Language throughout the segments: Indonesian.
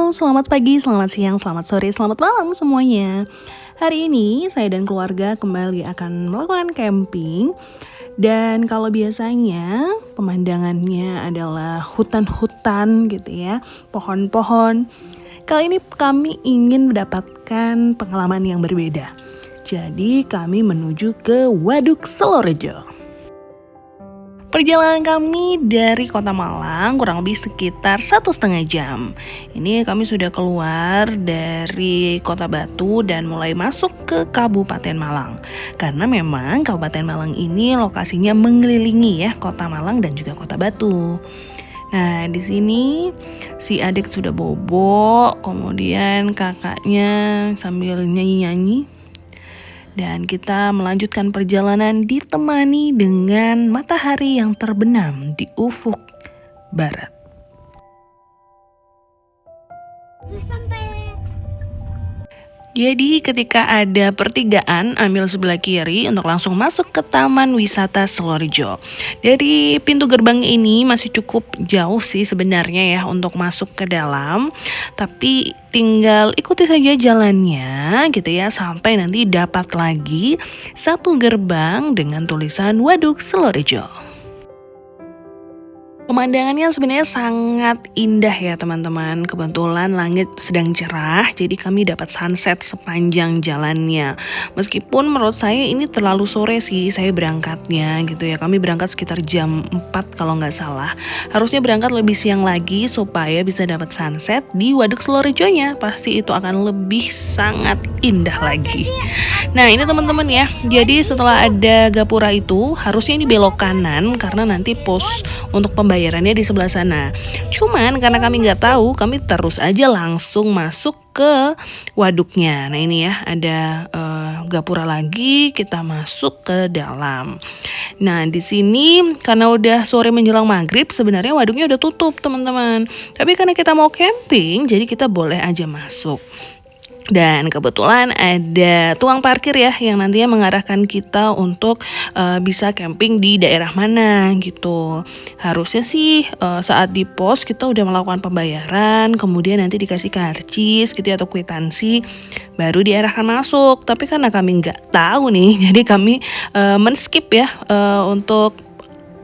Halo, selamat pagi, selamat siang, selamat sore, selamat malam semuanya. Hari ini saya dan keluarga kembali akan melakukan camping. Dan kalau biasanya pemandangannya adalah hutan-hutan gitu ya, pohon-pohon. Kali ini kami ingin mendapatkan pengalaman yang berbeda. Jadi kami menuju ke Waduk Selorejo. Perjalanan kami dari Kota Malang kurang lebih sekitar 1,5 jam. Ini kami sudah keluar dari Kota Batu dan mulai masuk ke Kabupaten Malang. Karena memang Kabupaten Malang ini lokasinya mengelilingi ya Kota Malang dan juga Kota Batu. Nah, di sini si adik sudah bobo, kemudian kakaknya sambil nyanyi-nyanyi. Dan kita melanjutkan perjalanan ditemani dengan matahari yang terbenam di ufuk barat. Jadi ketika ada pertigaan, ambil sebelah kiri untuk langsung masuk ke Taman Wisata Selorejo. Dari pintu gerbang ini masih cukup jauh sih sebenarnya ya untuk masuk ke dalam. Tapi tinggal ikuti saja jalannya gitu ya sampai nanti dapat lagi satu gerbang dengan tulisan Waduk Selorejo. Pemandangannya sebenarnya sangat indah ya teman-teman. Kebetulan langit sedang cerah, jadi kami dapat sunset sepanjang jalannya. Meskipun menurut saya ini terlalu sore sih saya berangkatnya gitu ya. Kami berangkat sekitar jam 4 kalau nggak salah. Harusnya berangkat lebih siang lagi supaya bisa dapat sunset di Waduk Selorejonya. Pasti itu akan lebih sangat indah lagi. Nah ini teman-teman ya, jadi setelah ada gapura itu harusnya ini belok kanan karena nanti pos untuk pembayarannya di sebelah sana. Cuman karena kami nggak tahu, kami terus aja langsung masuk ke waduknya. Nah ini ya ada gapura lagi, kita masuk ke dalam. Nah di sini karena udah sore menjelang maghrib, sebenarnya waduknya udah tutup teman-teman. Tapi karena kita mau camping, jadi kita boleh aja masuk. Dan kebetulan ada tukang parkir ya yang nantinya mengarahkan kita untuk bisa camping di daerah mana gitu. Harusnya sih saat di pos kita udah melakukan pembayaran, kemudian nanti dikasih karcis gitu ya, atau kwitansi, baru diarahkan masuk. Tapi karena kami nggak tahu nih, jadi kami men-skip ya untuk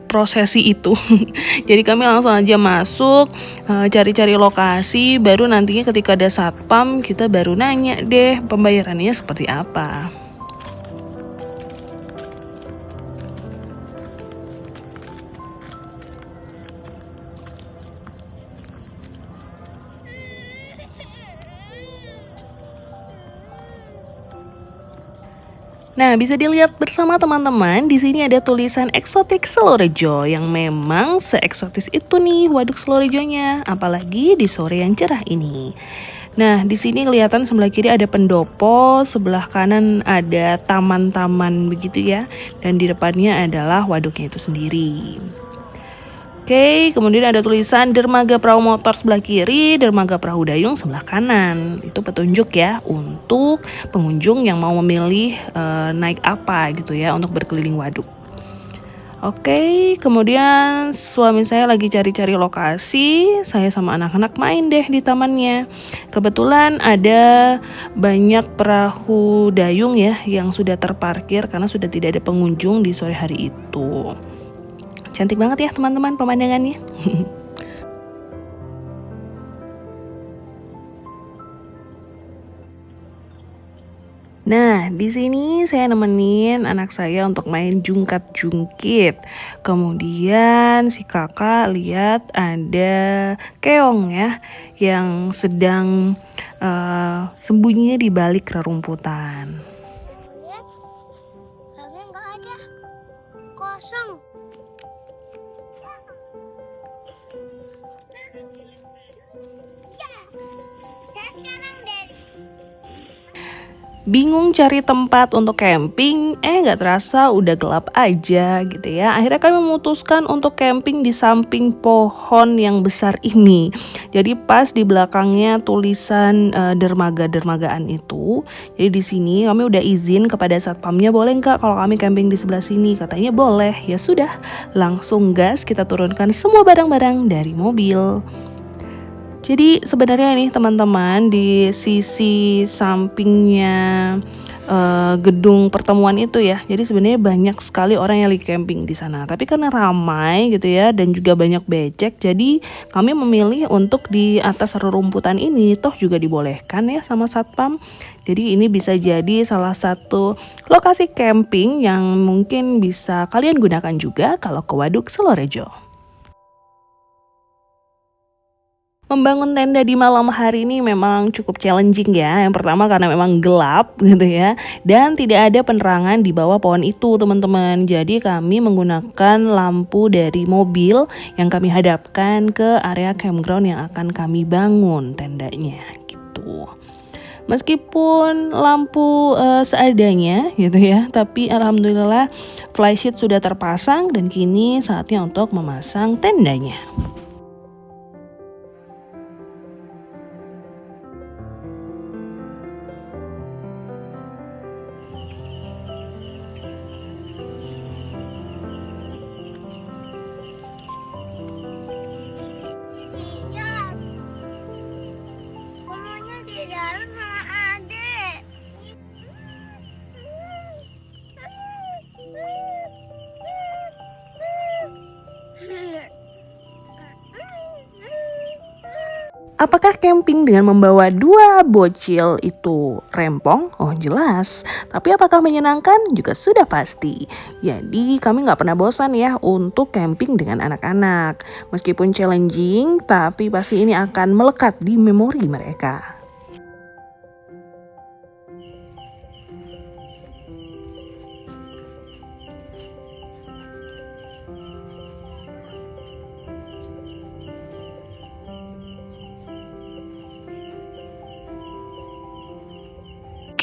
prosesi itu. Jadi kami langsung aja masuk, cari-cari lokasi, baru nantinya ketika ada satpam kita baru nanya deh pembayarannya seperti apa. Nah, bisa dilihat bersama teman-teman, di sini ada tulisan eksotik Selorejo yang memang seeksotis itu nih Waduk Selorejonya, apalagi di sore yang cerah ini. Nah, di sini kelihatan sebelah kiri ada pendopo, sebelah kanan ada taman-taman begitu ya, dan di depannya adalah waduknya itu sendiri. Oke, kemudian ada tulisan dermaga perahu motor sebelah kiri, dermaga perahu dayung sebelah kanan. Itu petunjuk ya untuk pengunjung yang mau memilih naik apa gitu ya untuk berkeliling waduk. Oke, kemudian suami saya lagi cari-cari lokasi, saya sama anak-anak main deh di tamannya. Kebetulan ada banyak perahu dayung ya yang sudah terparkir karena sudah tidak ada pengunjung di sore hari itu. Cantik banget ya teman-teman pemandangannya. Nah, di sini saya nemenin anak saya untuk main jungkat-jungkit. Kemudian si kakak lihat ada keong ya yang sedang sembunyi di balik rerumputan. Lihat, harusnya nggak ada, kosong. Sekarang dari Bingung cari tempat untuk camping, gak terasa udah gelap aja gitu ya. Akhirnya kami memutuskan untuk camping di samping pohon yang besar ini. Jadi pas di belakangnya tulisan dermaga-dermagaan itu. Jadi di sini kami udah izin kepada satpamnya, boleh nggak kalau kami camping di sebelah sini? Katanya boleh. Ya sudah, langsung gas kita turunkan semua barang-barang dari mobil. Jadi sebenarnya nih teman-teman, di sisi sampingnya gedung pertemuan itu ya. Jadi sebenarnya banyak sekali orang yang lagi camping di sana. Tapi karena ramai gitu ya dan juga banyak becek, jadi kami memilih untuk di atas rerumputan ini. Toh juga dibolehkan ya sama Satpam. Jadi ini bisa jadi salah satu lokasi camping yang mungkin bisa kalian gunakan juga kalau ke Waduk Selorejo. Membangun tenda di malam hari ini memang cukup challenging ya. Yang pertama karena memang gelap gitu ya. Dan tidak ada penerangan di bawah pohon itu teman-teman. Jadi kami menggunakan lampu dari mobil yang kami hadapkan ke area campground yang akan kami bangun tendanya gitu. Meskipun lampu seadanya gitu ya, tapi alhamdulillah flysheet sudah terpasang dan kini saatnya untuk memasang tendanya. Iya, semuanya di dalam sama adek. Apakah camping dengan membawa 2 bocil itu rempong? Oh jelas. Tapi apakah menyenangkan? Juga sudah pasti. Jadi kami nggak pernah bosan ya untuk camping dengan anak-anak. Meskipun challenging, tapi pasti ini akan melekat di memori mereka.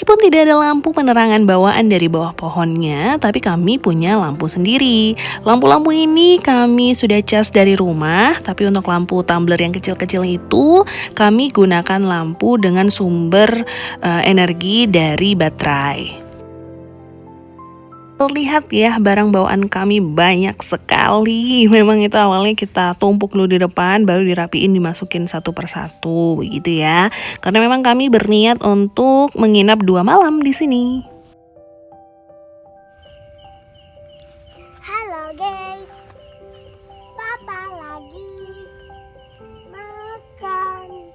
Meskipun tidak ada lampu penerangan bawaan dari bawah pohonnya, tapi kami punya lampu sendiri. Lampu-lampu ini kami sudah cas dari rumah, tapi untuk lampu tumbler yang kecil-kecil itu, kami gunakan lampu dengan sumber energi dari baterai. Terlihat ya barang bawaan kami banyak sekali. Memang itu awalnya kita tumpuk dulu di depan, baru dirapiin dimasukin satu persatu begitu ya. Karena memang kami berniat untuk menginap 2 malam di sini. Halo guys, Papa lagi makan.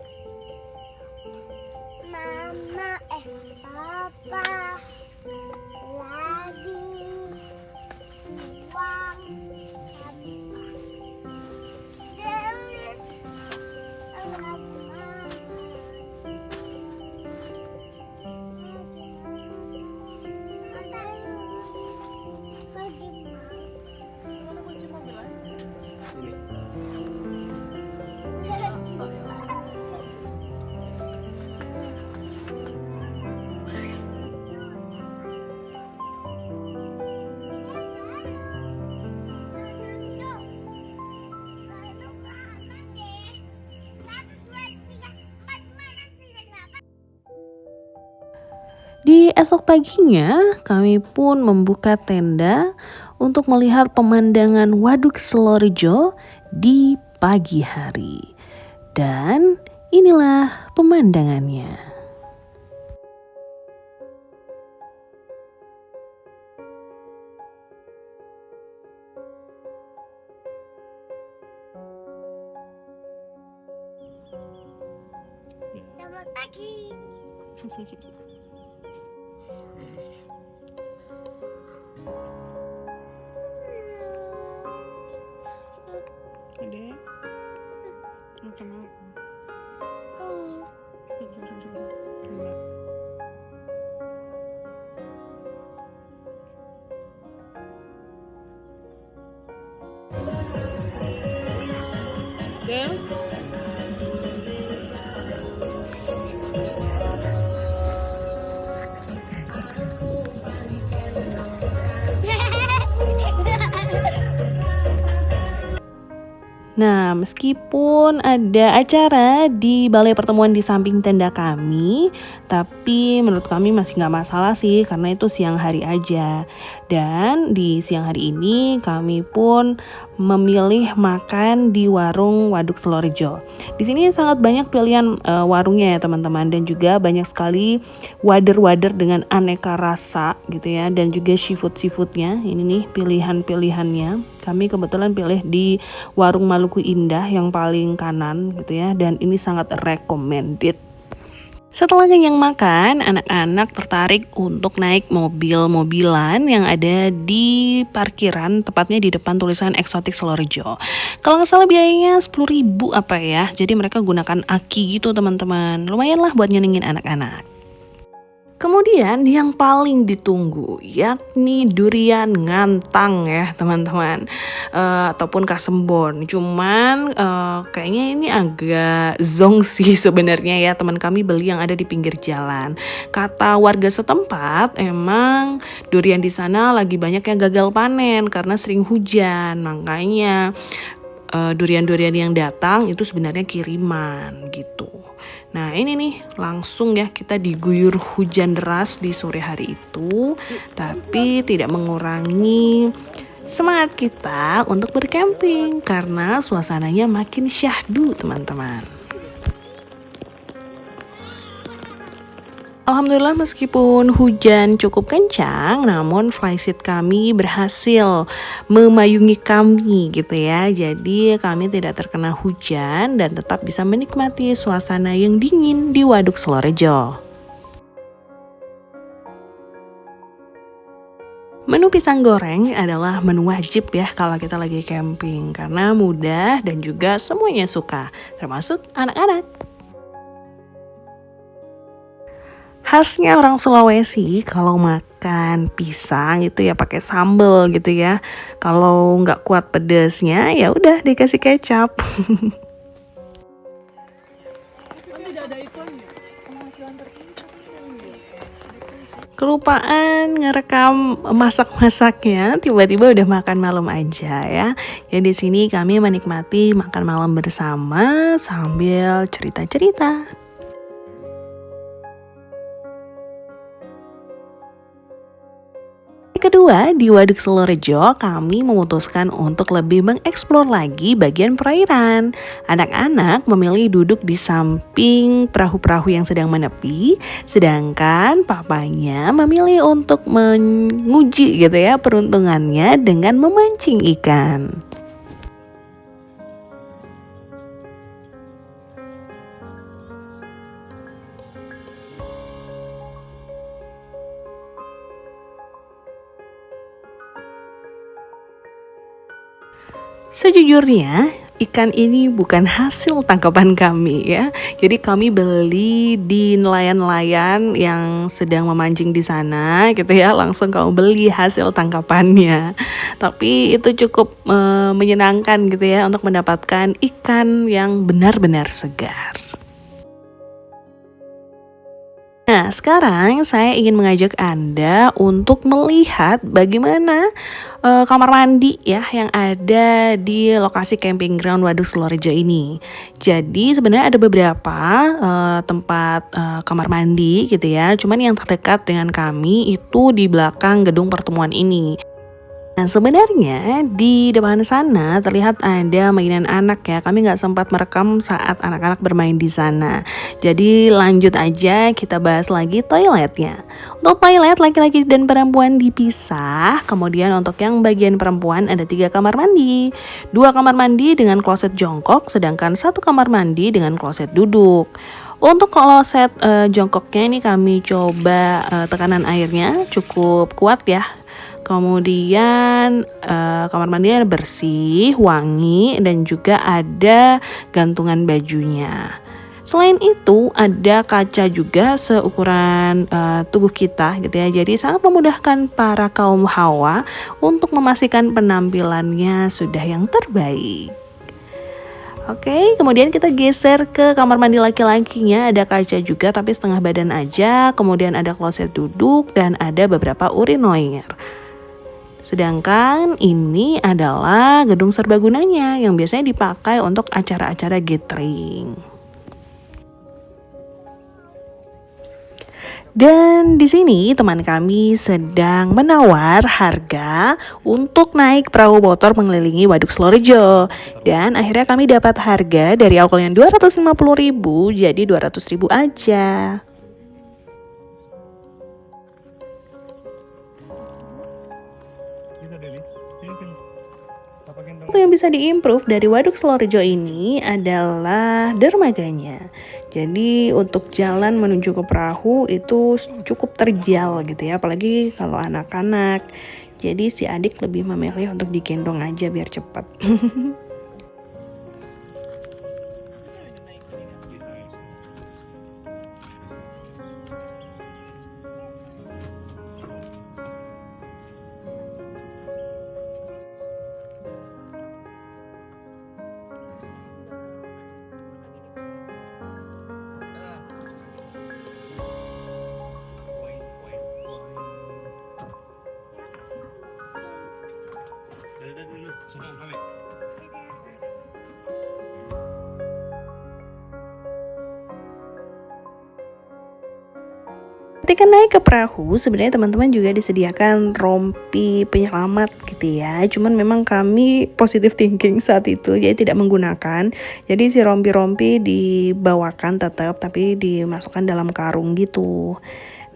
Papa lagi buang sampah. Delis lagi Di esok paginya, kami pun membuka tenda untuk melihat pemandangan Waduk Selorejo di pagi hari. Dan inilah pemandangannya. Selamat pagi. Adek, kenapa? Del? Nah, meskipun ada acara di balai pertemuan di samping tenda kami, tapi menurut kami masih nggak masalah sih, karena itu siang hari aja. Dan di siang hari ini kami pun memilih makan di warung Waduk Selorejo. Di sini sangat banyak pilihan warungnya ya teman-teman, dan juga banyak sekali wader-wader dengan aneka rasa gitu ya, dan juga seafood-seafoodnya. Ini nih pilihan-pilihannya. Kami kebetulan pilih di warung Maluku Indah yang paling kanan gitu ya, dan ini sangat recommended. Setelah kenyang makan, anak-anak tertarik untuk naik mobil-mobilan yang ada di parkiran, tepatnya di depan tulisan Eksotik Selorejo. Kalau nggak salah biayanya 10.000 apa ya, jadi mereka gunakan aki gitu teman-teman. Lumayan lah buat nyenengin anak-anak. Kemudian yang paling ditunggu yakni durian ngantang ya teman-teman, ataupun kasembon. Cuman kayaknya ini agak zonk sih sebenarnya ya, teman kami beli yang ada di pinggir jalan. Kata warga setempat emang durian di sana lagi banyak yang gagal panen karena sering hujan, makanya durian-durian yang datang itu sebenarnya kiriman gitu. Nah ini nih langsung ya kita diguyur hujan deras di sore hari itu, tapi tidak mengurangi semangat kita untuk bercamping karena suasananya makin syahdu teman-teman. Alhamdulillah meskipun hujan cukup kencang, namun flyseat kami berhasil memayungi kami gitu ya. Jadi kami tidak terkena hujan dan tetap bisa menikmati suasana yang dingin di Waduk Selorejo. Menu pisang goreng adalah menu wajib ya kalau kita lagi camping karena mudah dan juga semuanya suka, termasuk anak-anak. Khasnya orang Sulawesi kalau makan pisang itu ya pakai sambal gitu ya. Kalau nggak kuat pedesnya ya udah dikasih kecap. Kelupaan ngerekam masak-masaknya, tiba-tiba udah makan malam aja ya. Ya di sini kami menikmati makan malam bersama sambil cerita-cerita. Kedua, di Waduk Selorejo kami memutuskan untuk lebih mengeksplor lagi bagian perairan. Anak-anak memilih duduk di samping perahu-perahu yang sedang menepi, sedangkan papanya memilih untuk menguji gitu ya peruntungannya dengan memancing ikan. Sejujurnya, ikan ini bukan hasil tangkapan kami ya. Jadi kami beli di nelayan-nelayan yang sedang memancing di sana gitu ya. Langsung kami beli hasil tangkapannya. Tapi itu cukup menyenangkan gitu ya untuk mendapatkan ikan yang benar-benar segar. Nah, sekarang saya ingin mengajak Anda untuk melihat bagaimana kamar mandi ya yang ada di lokasi camping ground Waduk Selorejo ini. Jadi sebenarnya ada beberapa tempat kamar mandi gitu ya. Cuman yang terdekat dengan kami itu di belakang gedung pertemuan ini. Nah sebenarnya di depan sana terlihat ada mainan anak ya. Kami nggak sempat merekam saat anak-anak bermain di sana. Jadi lanjut aja kita bahas lagi toiletnya. Untuk toilet laki-laki dan perempuan dipisah. Kemudian untuk yang bagian perempuan ada 3 kamar mandi. 2 kamar mandi dengan kloset jongkok, sedangkan 1 kamar mandi dengan kloset duduk. Untuk kloset jongkoknya ini kami coba tekanan airnya cukup kuat ya. Kemudian kamar mandinya bersih, wangi, dan juga ada gantungan bajunya. Selain itu ada kaca juga seukuran tubuh kita gitu ya. Jadi sangat memudahkan para kaum hawa untuk memastikan penampilannya sudah yang terbaik. Oke, kemudian kita geser ke kamar mandi laki-lakinya. Ada kaca juga tapi setengah badan aja. Kemudian ada kloset duduk dan ada beberapa urinoir. Sedangkan ini adalah gedung serbagunanya yang biasanya dipakai untuk acara-acara gathering. Dan di sini teman kami sedang menawar harga untuk naik perahu motor mengelilingi Waduk Slorejo. Dan akhirnya kami dapat harga dari awalnya 250.000 jadi 200.000 aja. Satu yang bisa diimprove dari Waduk Slorejo ini adalah dermaganya. Jadi untuk jalan menuju ke perahu itu cukup terjal gitu ya, apalagi kalau anak-anak. Jadi si adik lebih memilih untuk digendong aja biar cepat. Ketika naik ke perahu, sebenarnya teman-teman juga disediakan rompi penyelamat gitu ya. Cuman memang kami positive thinking saat itu, jadi tidak menggunakan. Jadi si rompi-rompi dibawakan tetap, tapi dimasukkan dalam karung gitu.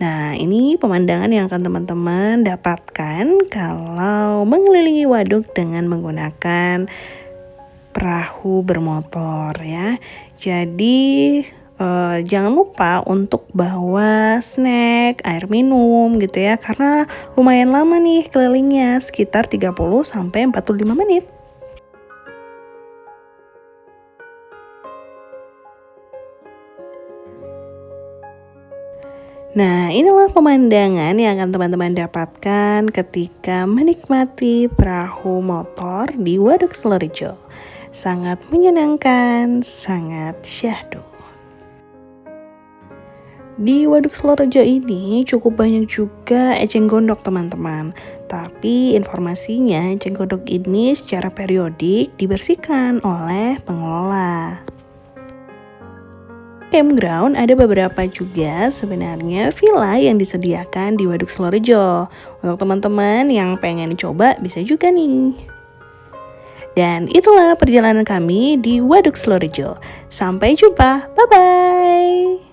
Nah, ini pemandangan yang akan teman-teman dapatkan kalau mengelilingi waduk dengan menggunakan perahu bermotor ya. Jadi jangan lupa untuk bawa snack, air minum gitu ya, karena lumayan lama nih kelilingnya, sekitar 30-45 menit. Nah, inilah pemandangan yang akan teman-teman dapatkan ketika menikmati perahu motor di Waduk Slorejo. Sangat menyenangkan, sangat syahdu. Di Waduk Slorejo ini cukup banyak juga eceng gondok teman-teman. Tapi informasinya eceng gondok ini secara periodik dibersihkan oleh pengelola. Campground ada beberapa juga sebenarnya villa yang disediakan di Waduk Slorejo. Untuk teman-teman yang pengen coba bisa juga nih. Dan itulah perjalanan kami di Waduk Slorejo. Sampai jumpa, bye-bye!